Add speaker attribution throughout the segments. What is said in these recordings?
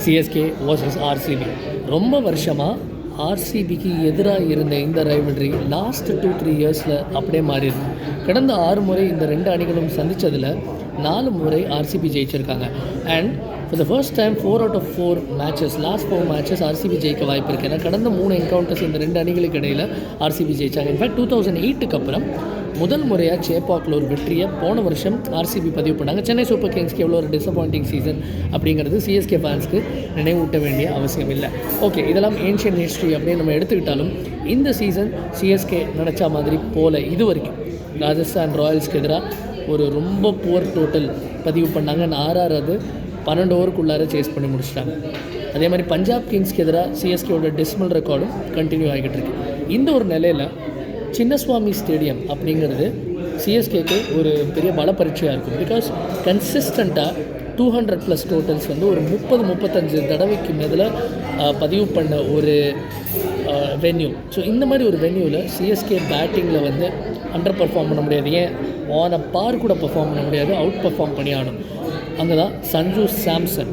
Speaker 1: CSK vs RCB. ரொம்ப வருஷமாக ஆர்சிபிக்கு எதிராக இருந்த இந்த ரைவல்ரி லாஸ்ட் 2-3 இயர்ஸில் அப்படியே மாறிடுது. கடந்த 6 முறை இந்த 2 அணிகளும் சந்தித்ததில் 4 முறை ஆர்சிபி ஜெயிச்சிருக்காங்க. And for the first time 4 out of 4 matches, last 4 matches RCB ஜெயிக்க வாய்ப்பு இருக்குது. ஏன்னா கடந்த 3 என்கவுண்டர்ஸ் இந்த 2 அணிகளுக்கு இடையில் ஆர்சிபி ஜெயிச்சாங்க. இன்ஃபேக்ட் 2008க்கு அப்புறம் முதல் முறையாக சேப்பாக்கில் ஒரு வெற்றியை போன வருஷம் ஆர்சிபி பதிவு பண்ணாங்க. சென்னை சூப்பர் கிங்ஸ்க்கு எவ்வளோ ஒரு டிசப்பாயிண்டிங் சீசன் அப்படிங்கிறது சிஎஸ்கே ஃபேன்ஸ்க்கு நினைவூட்ட வேண்டிய அவசியம் இல்லை. ஓகே, இதெல்லாம் ஏன்ஷியன் ஹிஸ்ட்ரி அப்படின்னு நம்ம எடுத்துக்கிட்டாலும் இந்த சீசன் சிஎஸ்கே நினச்சா மாதிரி போல இது வரைக்கும் ராஜஸ்தான் ராயல்ஸ்க்கு எதிராக ஒரு ரொம்ப புவர் டோட்டல் பதிவு பண்ணாங்க. ஆர்ஆர் அது 12 ஓவருக்குள்ளார சேஸ் பண்ணி முடிச்சிட்டாங்க. அதே மாதிரி பஞ்சாப் கிங்ஸ்க்கு எதிராக சிஎஸ்கேவோட டெசிமல் ரெக்கார்டும் கண்டினியூ ஆகிட்டு இருக்கு. இந்த ஒரு நிலையில் சின்னசுவாமி ஸ்டேடியம் அப்படிங்கிறது சிஎஸ்கேக்கு ஒரு பெரிய பல பரீட்சையாக இருக்கும். பிகாஸ் கன்சிஸ்டண்ட்டாக 200+ டோட்டல்ஸ் வந்து ஒரு 30-35 தடவைக்கு மேலே பதிவு பண்ண ஒரு வென்யூ. ஸோ இந்த மாதிரி ஒரு வென்யூவில் சிஎஸ்கே பேட்டிங்கில் வந்து அண்டர் பர்ஃபார்ம் பண்ண முடியாது, ஏன் ஆன் அ பார் கூட பர்ஃபார்ம் பண்ண முடியாது, அவுட் பர்ஃபார்ம் பண்ணி ஆகணும். அங்கே தான் Sanju Samson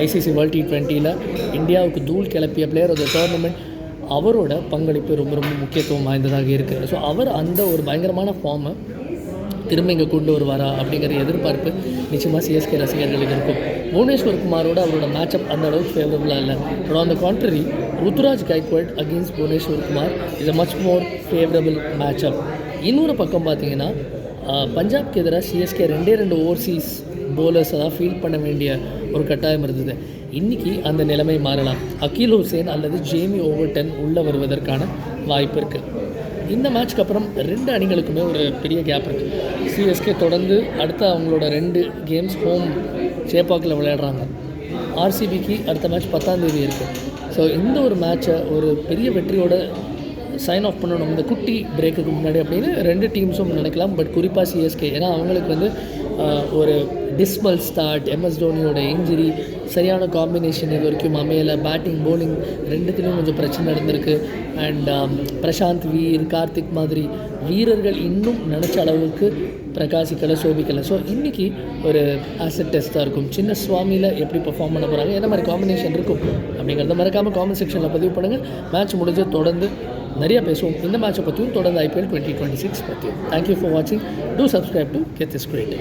Speaker 1: ICC world T20 இந்தியாவுக்கு தூள் கிளப்பிய பிளேயர் ஆஃப் த டோர்னமெண்ட், அவரோட பங்களிப்பு ரொம்ப ரொம்ப முக்கியத்துவம் வாய்ந்ததாக இருக்குது. ஸோ அவர் அந்த ஒரு பயங்கரமான ஃபார்மை திரும்ப இங்கே கொண்டு வருவாரா அப்படிங்கிற எதிர்பார்ப்பு நிச்சயமாக சிஎஸ்கே ரசிகர்களுக்கு இருக்கும். புவனேஸ்வர் குமாரோட அவரோட மேட்சப் அந்த அளவுக்கு ஃபேவரபுளாக இல்லை. But on the contrary Ruturaj Gaikwad against Bhuvneshwar Kumar is a much more favourable matchup. இன்னொரு பக்கம் பார்த்தீங்கன்னா பஞ்சாப்க்கு எதிராக சிஎஸ்கே 2 ஓவர்சீஸ் போலர்ஸை தான் ஃபீல் பண்ண வேண்டிய ஒரு கட்டாயம் இருந்தது. இன்றைக்கி அந்த நிலைமை மாறலாம். அகில் ஹுசேன் அல்லது ஜேமி ஓவர்டன் உள்ளே வருவதற்கான வாய்ப்பு இருக்குது. இந்த மேட்ச்க்கு அப்புறம் 2 அணிகளுக்குமே ஒரு பெரிய கேப் இருக்குது. சிஎஸ்கே தொடர்ந்து அடுத்த அவங்களோட 2 கேம்ஸ் ஹோம் சேப்பாக்கில் விளையாடுறாங்க. ஆர்சிபிக்கு அடுத்த மேட்ச் 10ஆம் தேதி இருக்குது. ஸோ இந்த ஒரு மேட்சை ஒரு பெரிய வெற்றியோட சைன் ஆஃப் பண்ணணும் இந்த குட்டி பிரேக்குக்கு முன்னாடி அப்படின்னு 2 டீம்ஸும் நினைக்கலாம். பட் குறிப்பாக சிஎஸ்கே, ஏன்னா அவங்களுக்கு வந்து ஒரு டிஸ்மல் ஸ்டார்ட், எம்எஸ் தோனியோட இன்ஜுரி, சரியான காம்பினேஷன் இது வரைக்கும் அமையலை. பேட்டிங் போலிங் 2த்துலேயும் கொஞ்சம் பிரச்சனை நடந்திருக்கு. அண்ட் பிரசாந்த், கார்த்திக் மாதிரி வீரர்கள் இன்னும் நினச்ச அளவுக்கு பிரகாசிக்கலை, சோபிக்கலை. ஸோ இன்றைக்கி ஒரு ஆசிட் டெஸ்ட்டாக இருக்கும். சின்ன சுவாமியில் எப்படி பர்ஃபார்ம் பண்ண போகிறாங்க, என்ன மாதிரி காம்பினேஷன் இருக்கும் அப்படிங்கிறத மறக்காமல் காமெண்ட் செக்ஷனில் பதிவு பண்ணுங்கள். மேட்ச் முடிஞ்சு தொடர்ந்து நிறைய பேசுவோம் இந்த மேட்சை பற்றியும், தொடர்ந்து IPL 2026 பற்றியும். தேங்க்யூ ஃபார் வாட்சிங். Do subscribe to get this great.